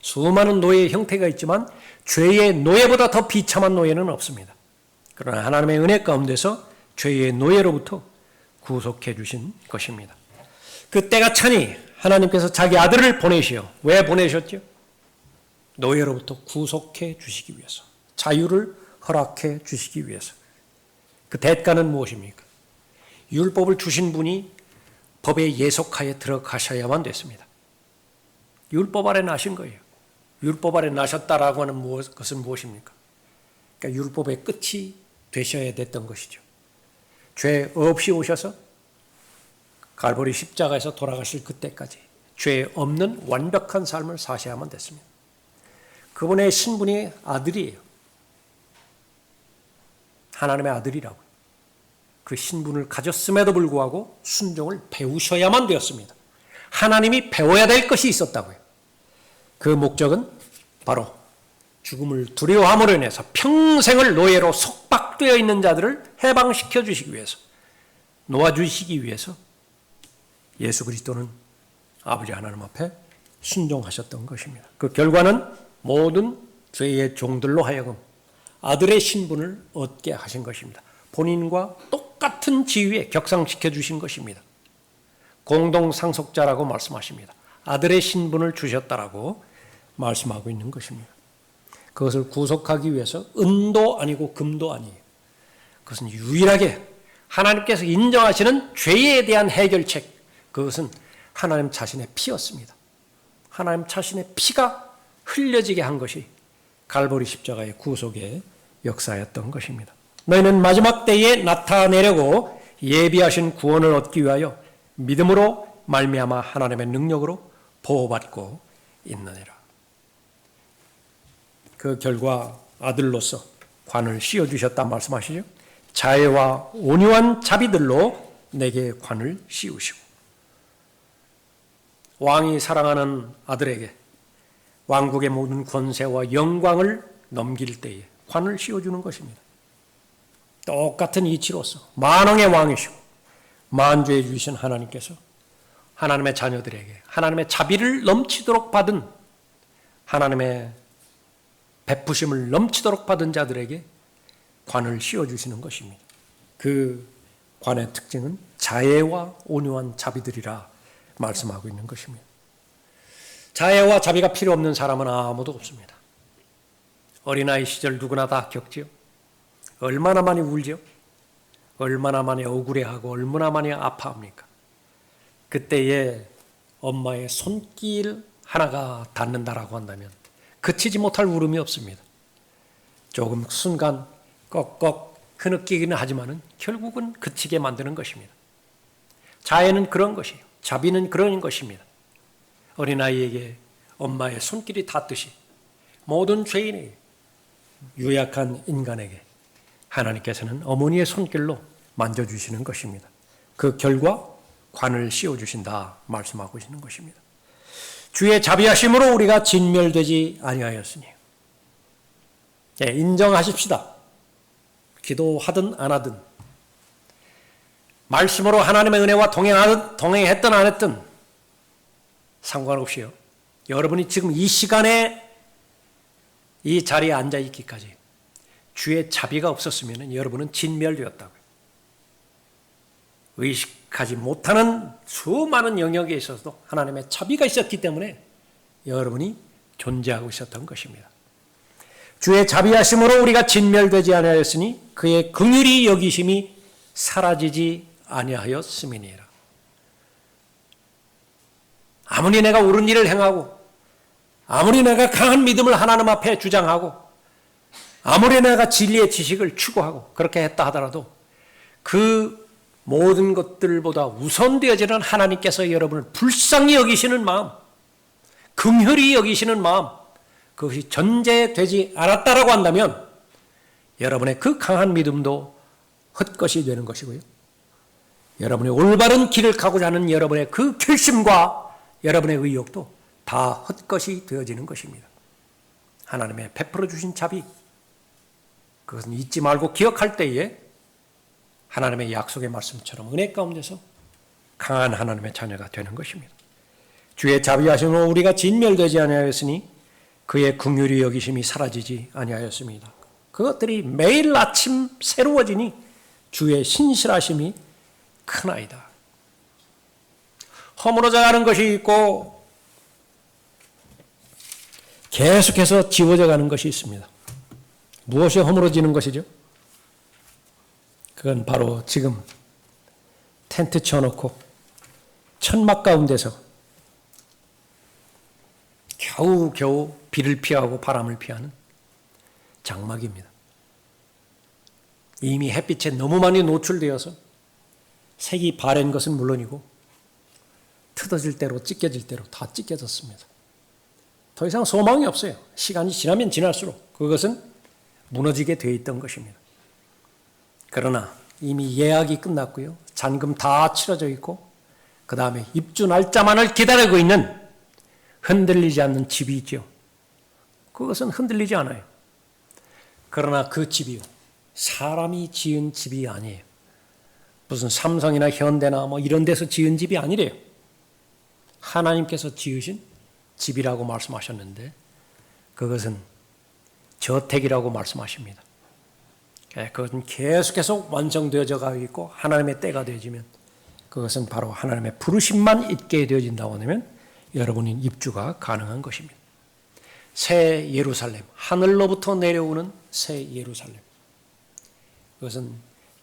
수많은 노예의 형태가 있지만 죄의 노예보다 더 비참한 노예는 없습니다. 그러나 하나님의 은혜 가운데서 죄의 노예로부터 구속해 주신 것입니다. 그때가 차니 하나님께서 자기 아들을 보내시어 왜 보내셨죠? 노예로부터 구속해 주시기 위해서, 자유를 허락해 주시기 위해서. 그 대가는 무엇입니까? 율법을 주신 분이 법의 예속하에 들어가셔야만 됐습니다. 율법 아래 나신 거예요. 율법 아래 나셨다라고 하는 것은 무엇입니까? 그러니까 율법의 끝이 되셔야 됐던 것이죠. 죄 없이 오셔서 갈보리 십자가에서 돌아가실 그때까지 죄 없는 완벽한 삶을 사셔야만 됐습니다. 그분의 신분이 아들이에요. 하나님의 아들이라고요. 그 신분을 가졌음에도 불구하고 순종을 배우셔야만 되었습니다. 하나님이 배워야 될 것이 있었다고요. 그 목적은 바로 죽음을 두려워함으로 인해서 평생을 노예로 속박되어 있는 자들을 해방시켜 주시기 위해서, 놓아주시기 위해서 예수 그리스도는 아버지 하나님 앞에 순종하셨던 것입니다. 그 결과는 모든 죄의 종들로 하여금 아들의 신분을 얻게 하신 것입니다. 본인과 똑같은 지위에 격상시켜 주신 것입니다. 공동상속자라고 말씀하십니다. 아들의 신분을 주셨다라고 말씀하고 있는 것입니다. 그것을 구속하기 위해서 은도 아니고 금도 아니에요. 그것은 유일하게 하나님께서 인정하시는 죄에 대한 해결책, 그것은 하나님 자신의 피였습니다. 하나님 자신의 피가 흘려지게 한 것이 갈보리 십자가의 구속의 역사였던 것입니다. 너희는 마지막 때에 나타내려고 예비하신 구원을 얻기 위하여 믿음으로 말미암아 하나님의 능력으로 보호받고 있느니라. 그 결과 아들로서 관을 씌워주셨다 말씀하시죠. 자애와 온유한 자비들로 내게 관을 씌우시고, 왕이 사랑하는 아들에게 왕국의 모든 권세와 영광을 넘길 때에 관을 씌워주는 것입니다. 똑같은 이치로서 만왕의 왕이시고 만주해 주신 하나님께서 하나님의 자녀들에게 하나님의 자비를 넘치도록 받은, 하나님의 베푸심을 넘치도록 받은 자들에게 관을 씌워주시는 것입니다. 그 관의 특징은 자애와 온유한 자비들이라 말씀하고 있는 것입니다. 자애와 자비가 필요 없는 사람은 아무도 없습니다. 어린아이 시절 누구나 다 겪지요. 얼마나 많이 울죠. 얼마나 많이 억울해하고 얼마나 많이 아파합니까. 그때에 엄마의 손길 하나가 닿는다라고 한다면 그치지 못할 울음이 없습니다. 조금 순간 꺽꺽 흐느끼기는 하지만은 결국은 그치게 만드는 것입니다. 자애는 그런 것이에요. 자비는 그런 것입니다. 어린아이에게 엄마의 손길이 닿듯이 모든 죄인의 유약한 인간에게 하나님께서는 어머니의 손길로 만져주시는 것입니다. 그 결과 관을 씌워주신다 말씀하고 있는 것입니다. 주의 자비하심으로 우리가 진멸되지 아니하였으니. 인정하십시다. 기도하든 안 하든, 말씀으로 하나님의 은혜와 동행했든 안 했든 상관없이요. 여러분이 지금 이 시간에 이 자리에 앉아있기까지 주의 자비가 없었으면 여러분은 진멸되었다고요. 의식하지 못하는 수많은 영역에 있어서도 하나님의 자비가 있었기 때문에 여러분이 존재하고 있었던 것입니다. 주의 자비하심으로 우리가 진멸되지 아니하였으니 그의 긍휼히 여기심이 사라지지 아니하였음이니라. 아무리 내가 옳은 일을 행하고, 아무리 내가 강한 믿음을 하나님 앞에 주장하고, 아무리 내가 진리의 지식을 추구하고 그렇게 했다 하더라도 그 모든 것들보다 우선되어지는 하나님께서 여러분을 불쌍히 여기시는 마음, 긍휼히 여기시는 마음, 그것이 전제되지 않았다라고 한다면 여러분의 그 강한 믿음도 헛것이 되는 것이고요. 여러분의 올바른 길을 가고자 하는 여러분의 그 결심과 여러분의 의욕도 다 헛것이 되어지는 것입니다. 하나님의 베풀어 주신 자비, 그것은 잊지 말고 기억할 때에 하나님의 약속의 말씀처럼 은혜 가운데서 강한 하나님의 자녀가 되는 것입니다. 주의 자비하심으로 우리가 진멸되지 아니하였으니 그의 긍휼히 여기심이 사라지지 아니하였습니다. 그것들이 매일 아침 새로워지니 주의 신실하심이 크나이다. 허물어져 가는 것이 있고 계속해서 지워져 가는 것이 있습니다. 무엇이 허물어지는 것이죠? 그건 바로 지금 텐트 쳐놓고 천막 가운데서 겨우겨우 비를 피하고 바람을 피하는 장막입니다. 이미 햇빛에 너무 많이 노출되어서 색이 바랜 것은 물론이고 트어질 대로 찢겨질 대로 다 찢겨졌습니다. 더 이상 소망이 없어요. 시간이 지나면 지날수록 그것은 무너지게 되어 있던 것입니다. 그러나 이미 예약이 끝났고요. 잔금 다 치러져 있고 그 다음에 입주 날짜만을 기다리고 있는 흔들리지 않는 집이 있죠. 그것은 흔들리지 않아요. 그러나 그 집이요. 사람이 지은 집이 아니에요. 무슨 삼성이나 현대나 뭐 이런 데서 지은 집이 아니래요. 하나님께서 지으신 집이라고 말씀하셨는데 그것은 저택이라고 말씀하십니다. 그것은 계속해서 완성되어져 가고 있고 하나님의 때가 되어지면 그것은 바로 하나님의 부르심만 있게 되어진다고 하면 여러분의 입주가 가능한 것입니다. 새 예루살렘, 하늘로부터 내려오는 새 예루살렘. 그것은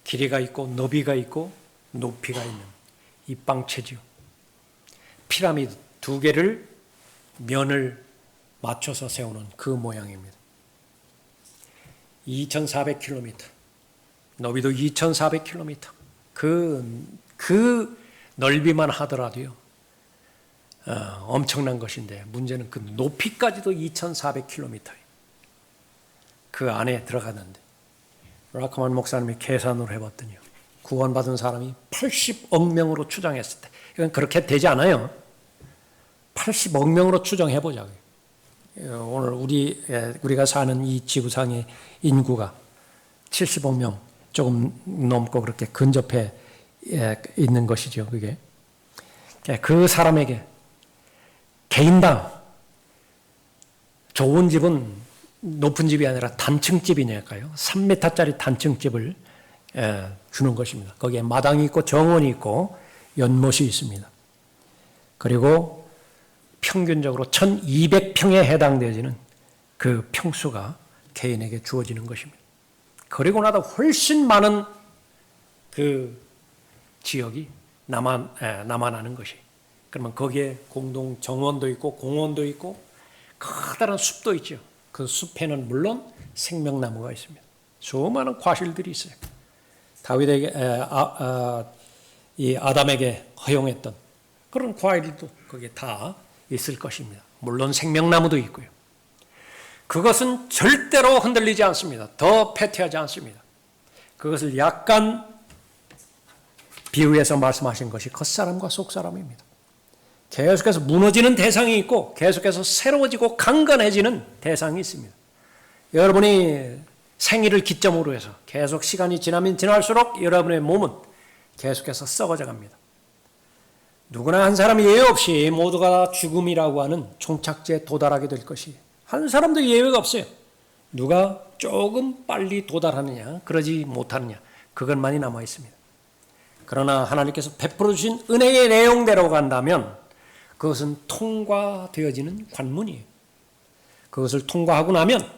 길이가 있고 너비가 있고 높이가 있는 입방체지요. 피라미드 2개를 면을 맞춰서 세우는 그 모양입니다. 2400km, 너비도 2400km. 그 넓이만 하더라도요. 엄청난 것인데 문제는 그 높이까지도 2400km예요. 그 안에 들어갔는데 라카만 목사님이 계산을 해봤더니요. 구원받은 사람이 80억 명으로 추정했을 때 이건 그렇게 되지 않아요. 80억 명으로 추정해보자고요. 오늘 우리가 사는 이 지구상의 인구가 70억 명 조금 넘고 그렇게 근접해 있는 것이죠. 그게 그 사람에게 개인당 좋은 집은 높은 집이 아니라 단층집이니까요. 3m짜리 단층집을 주는 것입니다. 거기에 마당이 있고 정원이 있고 연못이 있습니다. 그리고 평균적으로 1200평에 해당되어지는 그 평수가 개인에게 주어지는 것입니다. 그리고 나도 훨씬 많은 그 지역이 남아나는 것이. 그러면 거기에 공동 정원도 있고 공원도 있고 커다란 숲도 있죠. 그 숲에는 물론 생명나무가 있습니다. 수많은 과실들이 있어요. 다윗에게 이 아담에게 허용했던 그런 과일도 거기에 다 있을 것입니다. 물론 생명나무도 있고요. 그것은 절대로 흔들리지 않습니다. 더 패퇴하지 않습니다. 그것을 약간 비유해서 말씀하신 것이 겉사람과 속사람입니다. 계속해서 무너지는 대상이 있고 계속해서 새로워지고 강건해지는 대상이 있습니다. 여러분이 생일을 기점으로 해서 계속 시간이 지나면 지날수록 여러분의 몸은 계속해서 썩어져 갑니다. 누구나 한 사람이 예외 없이 모두가 죽음이라고 하는 종착지에 도달하게 될 것이 한 사람도 예외가 없어요. 누가 조금 빨리 도달하느냐 그러지 못하느냐 그것만이 남아 있습니다. 그러나 하나님께서 베풀어 주신 은혜의 내용대로 간다면 그것은 통과되어지는 관문이에요. 그것을 통과하고 나면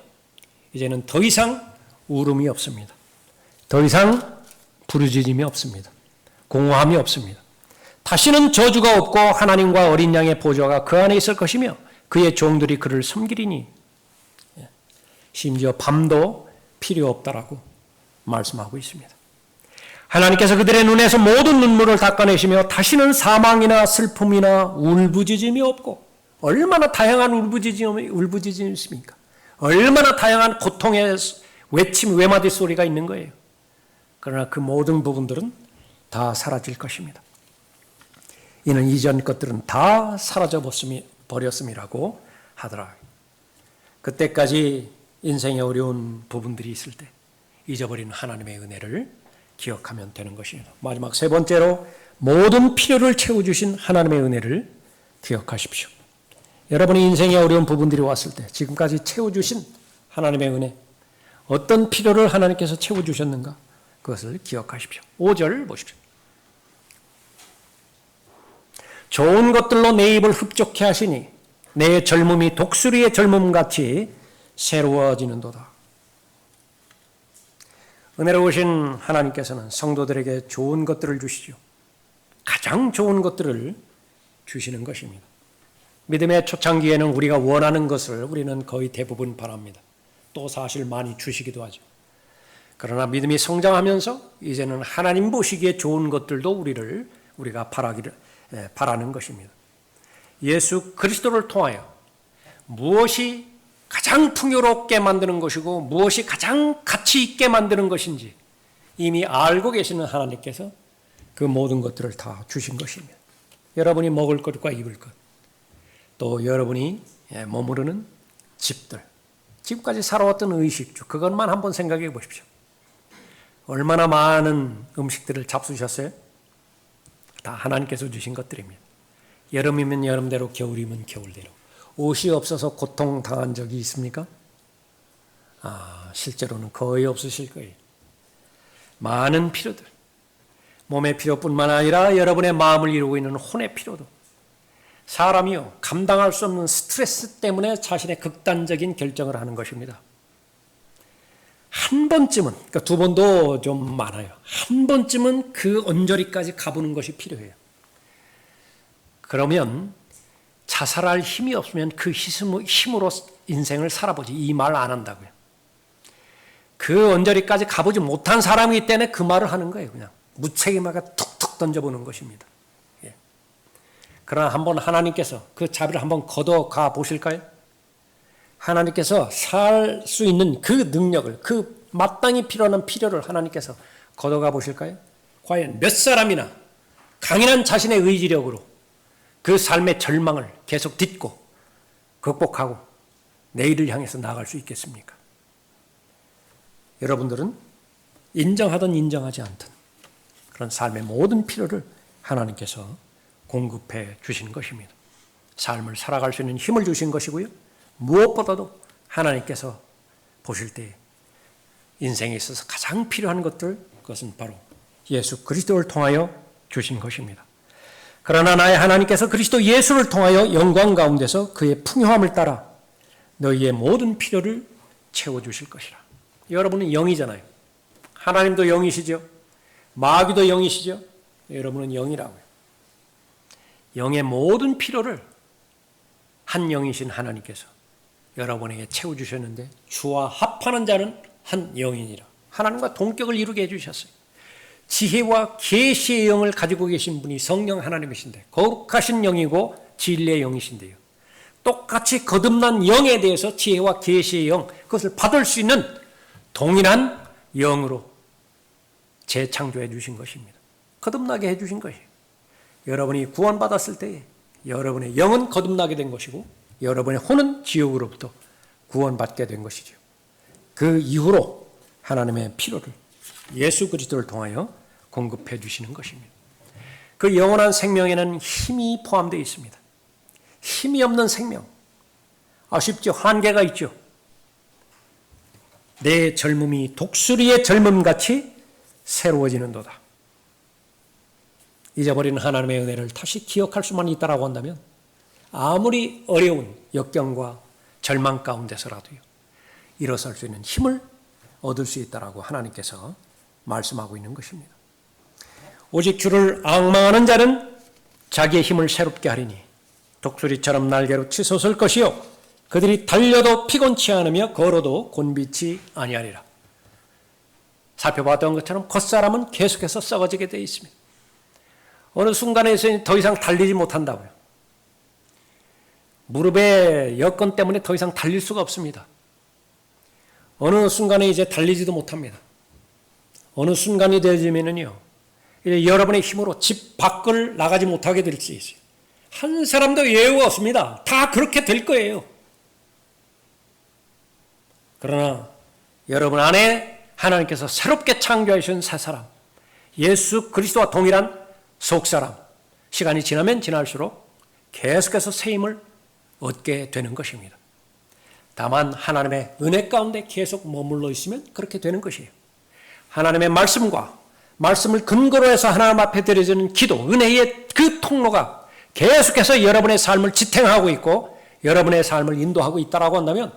이제는 더 이상 울음이 없습니다. 더 이상 부르짖음이 없습니다. 공허함이 없습니다. 다시는 저주가 없고 하나님과 어린 양의 보좌가 그 안에 있을 것이며 그의 종들이 그를 섬기리니 심지어 밤도 필요 없다라고 말씀하고 있습니다. 하나님께서 그들의 눈에서 모든 눈물을 닦아내시며 다시는 사망이나 슬픔이나 울부짖음이 없고 얼마나 다양한 울부짖음이 있습니까? 얼마나 다양한 고통의 외침, 외마디 소리가 있는 거예요. 그러나 그 모든 부분들은 다 사라질 것입니다. 이는 이전 것들은 다 사라져 버렸음이라고 하더라. 그때까지 인생의 어려운 부분들이 있을 때 잊어버린 하나님의 은혜를 기억하면 되는 것입니다. 마지막 세 번째로 모든 필요를 채워주신 하나님의 은혜를 기억하십시오. 여러분의 인생에 어려운 부분들이 왔을 때 지금까지 채워주신 하나님의 은혜, 어떤 필요를 하나님께서 채워주셨는가? 그것을 기억하십시오. 5절 보십시오. 좋은 것들로 내 입을 흡족해 하시니 내 젊음이 독수리의 젊음같이 새로워지는도다. 은혜로우신 하나님께서는 성도들에게 좋은 것들을 주시죠. 가장 좋은 것들을 주시는 것입니다. 믿음의 초창기에는 우리가 원하는 것을 우리는 거의 대부분 바랍니다. 또 사실 많이 주시기도 하죠. 그러나 믿음이 성장하면서 이제는 하나님 보시기에 좋은 것들도 우리가 바라는 것입니다. 예수 그리스도를 통하여 무엇이 가장 풍요롭게 만드는 것이고 무엇이 가장 가치 있게 만드는 것인지 이미 알고 계시는 하나님께서 그 모든 것들을 다 주신 것입니다. 여러분이 먹을 것과 입을 것, 또 여러분이 머무르는 집들, 지금까지 살아왔던 의식주, 그것만 한번 생각해 보십시오. 얼마나 많은 음식들을 잡수셨어요? 다 하나님께서 주신 것들입니다. 여름이면 여름대로, 겨울이면 겨울대로. 옷이 없어서 고통당한 적이 있습니까? 실제로는 거의 없으실 거예요. 많은 필요들, 몸의 필요뿐만 아니라 여러분의 마음을 이루고 있는 혼의 필요도, 사람이요 감당할 수 없는 스트레스 때문에 자신의 극단적인 결정을 하는 것입니다. 한 번쯤은, 그러니까 두 번도 좀 많아요. 한 번쯤은 그 언저리까지 가보는 것이 필요해요. 그러면 자살할 힘이 없으면 그 힘으로 인생을 살아보지, 이 말 안 한다고요. 그 언저리까지 가보지 못한 사람이기 때문에 그 말을 하는 거예요. 그냥 무책임하게 툭툭 던져보는 것입니다. 예. 그러나 한번 하나님께서 그 자비를 한번 걷어가 보실까요? 하나님께서 살 수 있는 그 능력을, 그 마땅히 필요한 필요를 하나님께서 걷어가 보실까요? 과연 몇 사람이나 강인한 자신의 의지력으로 그 삶의 절망을 계속 딛고 극복하고 내일을 향해서 나아갈 수 있겠습니까? 여러분들은 인정하든 인정하지 않든 그런 삶의 모든 필요를 하나님께서 공급해 주신 것입니다. 삶을 살아갈 수 있는 힘을 주신 것이고요. 무엇보다도 하나님께서 보실 때 인생에 있어서 가장 필요한 것들, 그것은 바로 예수 그리스도를 통하여 주신 것입니다. 그러나 나의 하나님께서 그리스도 예수를 통하여 영광 가운데서 그의 풍요함을 따라 너희의 모든 필요를 채워주실 것이라. 여러분은 영이잖아요. 하나님도 영이시죠. 마귀도 영이시죠. 여러분은 영이라고요. 영의 모든 필요를 한 영이신 하나님께서 여러분에게 채워주셨는데 주와 합하는 자는 한 영이니라. 하나님과 동격을 이루게 해주셨어요. 지혜와 계시의 영을 가지고 계신 분이 성령 하나님이신데 거룩하신 영이고 진리의 영이신데요. 똑같이 거듭난 영에 대해서 지혜와 계시의 영, 그것을 받을 수 있는 동일한 영으로 재창조해 주신 것입니다. 거듭나게 해 주신 것이에요. 여러분이 구원받았을 때에 여러분의 영은 거듭나게 된 것이고 여러분의 혼은 지옥으로부터 구원받게 된 것이죠. 그 이후로 하나님의 필요를 예수 그리스도를 통하여 공급해 주시는 것입니다. 그 영원한 생명에는 힘이 포함되어 있습니다. 힘이 없는 생명, 아쉽죠? 한계가 있죠. 내 젊음이 독수리의 젊음같이 새로워지는도다. 잊어버리는 하나님의 은혜를 다시 기억할 수만 있다라고 한다면 아무리 어려운 역경과 절망 가운데서라도요 일어설 수 있는 힘을 얻을 수 있다라고 하나님께서 말씀하고 있는 것입니다. 오직 주를 앙망하는 자는 자기의 힘을 새롭게 하리니 독수리처럼 날개로 치솟을 것이요 그들이 달려도 피곤치 않으며 걸어도 곤비치 아니하리라. 살펴봤던 것처럼 겉사람은 계속해서 썩어지게 되어 있습니다. 어느 순간에서 더 이상 달리지 못한다고요. 무릎의 여건 때문에 더 이상 달릴 수가 없습니다. 어느 순간에 이제 달리지도 못합니다. 어느 순간이 되어지면은요, 여러분의 힘으로 집 밖을 나가지 못하게 될 수 있어요. 한 사람도 예우가 없습니다. 다 그렇게 될 거예요. 그러나 여러분 안에 하나님께서 새롭게 창조하신 새 사람, 예수 그리스도와 동일한 속사람, 시간이 지나면 지날수록 계속해서 새 힘을 얻게 되는 것입니다. 다만 하나님의 은혜 가운데 계속 머물러 있으면 그렇게 되는 것이에요. 하나님의 말씀과 말씀을 근거로 해서 하나님 앞에 드려지는 기도, 은혜의 그 통로가 계속해서 여러분의 삶을 지탱하고 있고 여러분의 삶을 인도하고 있다고 한다면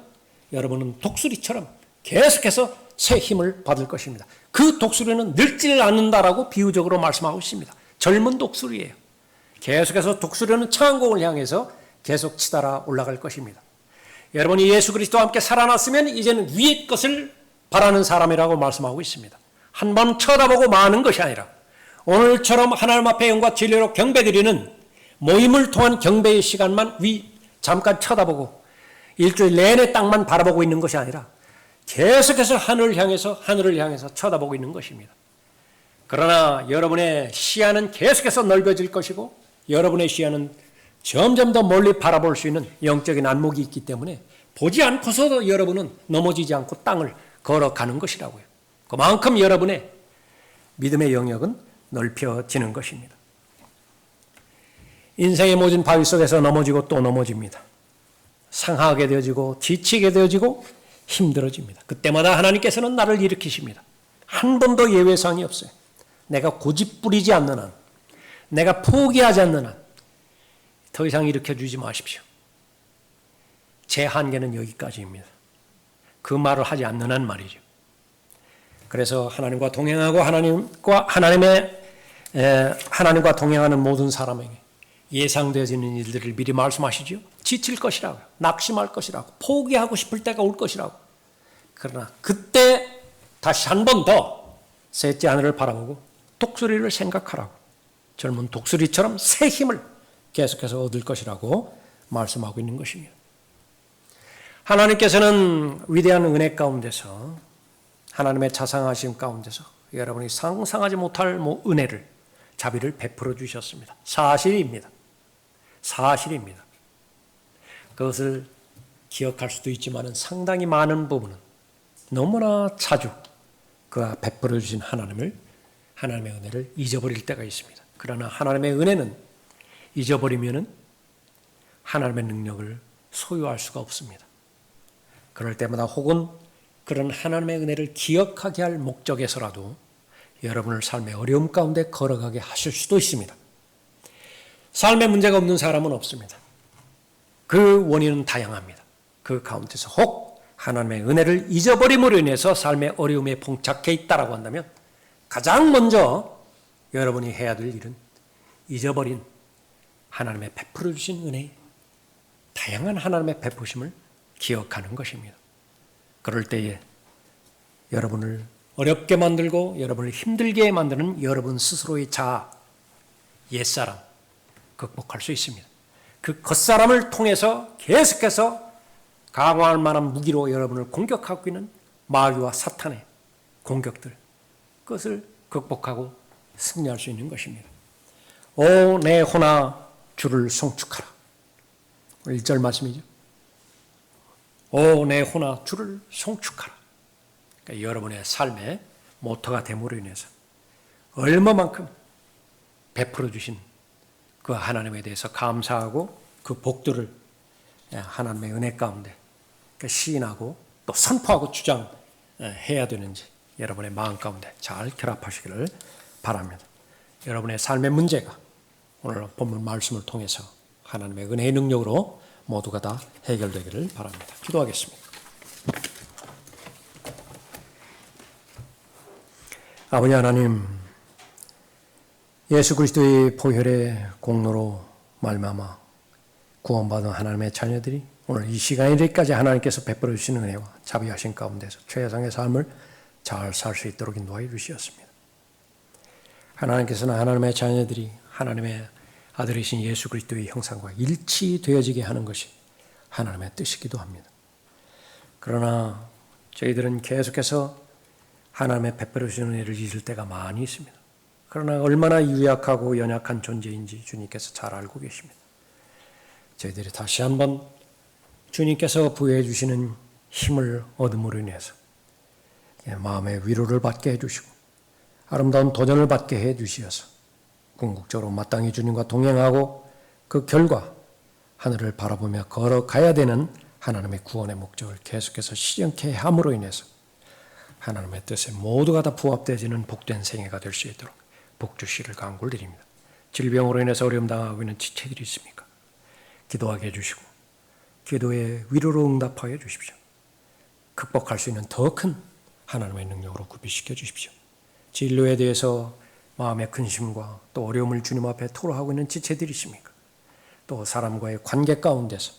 여러분은 독수리처럼 계속해서 새 힘을 받을 것입니다. 그 독수리는 늙지를 않는다라고 비유적으로 말씀하고 있습니다. 젊은 독수리예요. 계속해서 독수리는 창공을 향해서 계속 치달아 올라갈 것입니다. 여러분이 예수 그리스도와 함께 살아났으면 이제는 위의 것을 바라는 사람이라고 말씀하고 있습니다. 한 번 쳐다보고 마는 것이 아니라 오늘처럼 하나님 앞에 영과 진리로 경배드리는 모임을 통한 경배의 시간만 잠깐 쳐다보고 일주일 내내 땅만 바라보고 있는 것이 아니라 계속해서 하늘을 향해서 쳐다보고 있는 것입니다. 그러나 여러분의 시야는 계속해서 넓어질 것이고 여러분의 시야는 점점 더 멀리 바라볼 수 있는 영적인 안목이 있기 때문에 보지 않고서도 여러분은 넘어지지 않고 땅을 걸어가는 것이라고요. 그만큼 여러분의 믿음의 영역은 넓혀지는 것입니다. 인생의 모진 바위 속에서 넘어지고 또 넘어집니다. 상하게 되어지고 지치게 되어지고 힘들어집니다. 그때마다 하나님께서는 나를 일으키십니다. 한 번도 예외사항이 없어요. 내가 고집부리지 않는 한, 내가 포기하지 않는 한, 더 이상 일으켜주지 마십시오. 제 한계는 여기까지입니다. 그 말을 하지 않는 한 말이죠. 그래서 하나님과 동행하고 하나님과 동행하는 모든 사람에게 예상되어지는 일들을 미리 말씀하시죠. 지칠 것이라고, 낙심할 것이라고, 포기하고 싶을 때가 올 것이라고. 그러나 그때 다시 한 번 더 셋째 하늘을 바라보고 독수리를 생각하라고, 젊은 독수리처럼 새 힘을 계속해서 얻을 것이라고 말씀하고 있는 것입니다. 하나님께서는 위대한 은혜 가운데서 하나님의 자상하심 가운데서 여러분이 상상하지 못할 은혜를, 자비를 베풀어 주셨습니다. 사실입니다. 그것을 기억할 수도 있지만 상당히 많은 부분은 너무나 자주 그가 베풀어 주신 하나님의 은혜를 잊어버릴 때가 있습니다. 그러나 하나님의 은혜는 잊어버리면 하나님의 능력을 소유할 수가 없습니다. 그럴 때마다 혹은 그런 하나님의 은혜를 기억하게 할 목적에서라도 여러분을 삶의 어려움 가운데 걸어가게 하실 수도 있습니다. 삶에 문제가 없는 사람은 없습니다. 그 원인은 다양합니다. 그 가운데서 혹 하나님의 은혜를 잊어버림으로 인해서 삶의 어려움에 봉착해 있다고 한다면 가장 먼저 여러분이 해야 될 일은 잊어버린 하나님의 베풀어 주신 은혜, 다양한 하나님의 베푸심을 기억하는 것입니다. 그럴 때에 여러분을 어렵게 만들고 여러분을 힘들게 만드는 여러분 스스로의 자아, 옛사람 극복할 수 있습니다. 그 겉사람을 통해서 계속해서 강화할 만한 무기로 여러분을 공격하고 있는 마귀와 사탄의 공격들, 그것을 극복하고 승리할 수 있는 것입니다. 오, 내 혼아 주를 송축하라. 1절 말씀이죠. 오, 내 혼아 주를 송축하라. 그러니까 여러분의 삶의 모토가 됨으로 인해서 얼마만큼 베풀어 주신 그 하나님에 대해서 감사하고 그 복들을 하나님의 은혜 가운데 시인하고 또 선포하고 주장해야 되는지 여러분의 마음 가운데 잘 결합하시기를 바랍니다. 여러분의 삶의 문제가 오늘 본문 말씀을 통해서 하나님의 은혜의 능력으로 모두가 다 해결되기를 바랍니다. 기도하겠습니다. 아버지 하나님, 예수 그리스도의 보혈의 공로로 말미암아 구원받은 하나님의 자녀들이 오늘 이 시간에 이르기까지 하나님께서 베풀어 주시는 은혜와 자비하신 가운데서 최상의 삶을 잘 살 수 있도록 인도하여 주시었습니다. 하나님께서는 하나님의 자녀들이 하나님의 아들이신 예수 그리스도의 형상과 일치되어지게 하는 것이 하나님의 뜻이기도 합니다. 그러나 저희들은 계속해서 하나님의 베풀어 주시는 은혜를 잊을 때가 많이 있습니다. 그러나 얼마나 유약하고 연약한 존재인지 주님께서 잘 알고 계십니다. 저희들이 다시 한번 주님께서 부여해 주시는 힘을 얻음으로 인해서 마음의 위로를 받게 해주시고 아름다운 도전을 받게 해주시어서 궁극적으로 마땅히 주님과 동행하고 그 결과 하늘을 바라보며 걸어가야 되는 하나님의 구원의 목적을 계속해서 실현케 함으로 인해서 하나님의 뜻에 모두가 다 부합되어지는 복된 생애가 될 수 있도록 복 주시기를 간구를 드립니다. 질병으로 인해서 어려움 당하고 있는 지체들이 있습니까? 기도하게 해주시고 기도에 위로로 응답하게 해주십시오. 극복할 수 있는 더 큰 하나님의 능력으로 구비시켜 주십시오. 진로에 대해서 마음의 근심과 또 어려움을 주님 앞에 토로하고 있는 지체들이 있습니까? 또 사람과의 관계 가운데서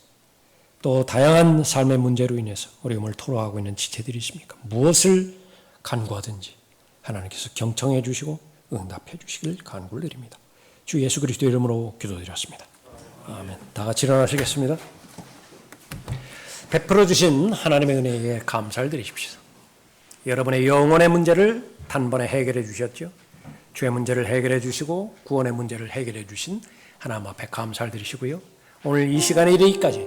또 다양한 삶의 문제로 인해서 어려움을 토로하고 있는 지체들이 있습니까? 무엇을 간구하든지 하나님께서 경청해 주시고 응답해 주시길 간구를 드립니다. 주 예수 그리스도 이름으로 기도드렸습니다. 아멘. 다 같이 일어나시겠습니다. 베풀어 주신 하나님의 은혜에 감사를 드리십시오. 여러분의 영혼의 문제를 단번에 해결해 주셨죠. 죄 문제를 해결해 주시고 구원의 문제를 해결해 주신 하나님 앞에 감사를 드리시고요. 오늘 이 시간에 이르기까지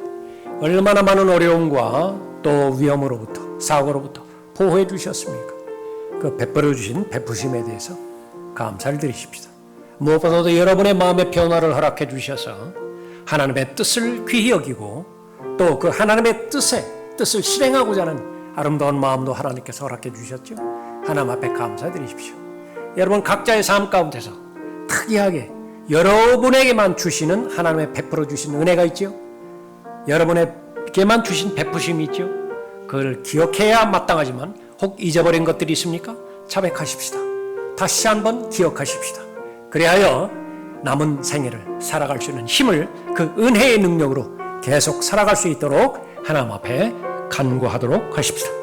얼마나 많은 어려움과 또 위험으로부터 사고로부터 보호해 주셨습니까? 그 베풀어 주신 베푸심에 대해서 감사를 드리십시다. 무엇보다도 여러분의 마음의 변화를 허락해 주셔서 하나님의 뜻을 귀히 여기고 또 그 하나님의 뜻을 실행하고자 하는 아름다운 마음도 하나님께서 허락해 주셨죠. 하나님 앞에 감사드리십시오. 여러분 각자의 삶 가운데서 특이하게 여러분에게만 주시는 하나님의 베풀어 주신 은혜가 있죠. 여러분에게만 주신 베푸심이 있죠. 그걸 기억해야 마땅하지만 혹 잊어버린 것들이 있습니까? 자백하십시다. 다시 한번 기억하십시다. 그리하여 남은 생애를 살아갈 수 있는 힘을 그 은혜의 능력으로 계속 살아갈 수 있도록 하나님 앞에 간구하도록 하십시다.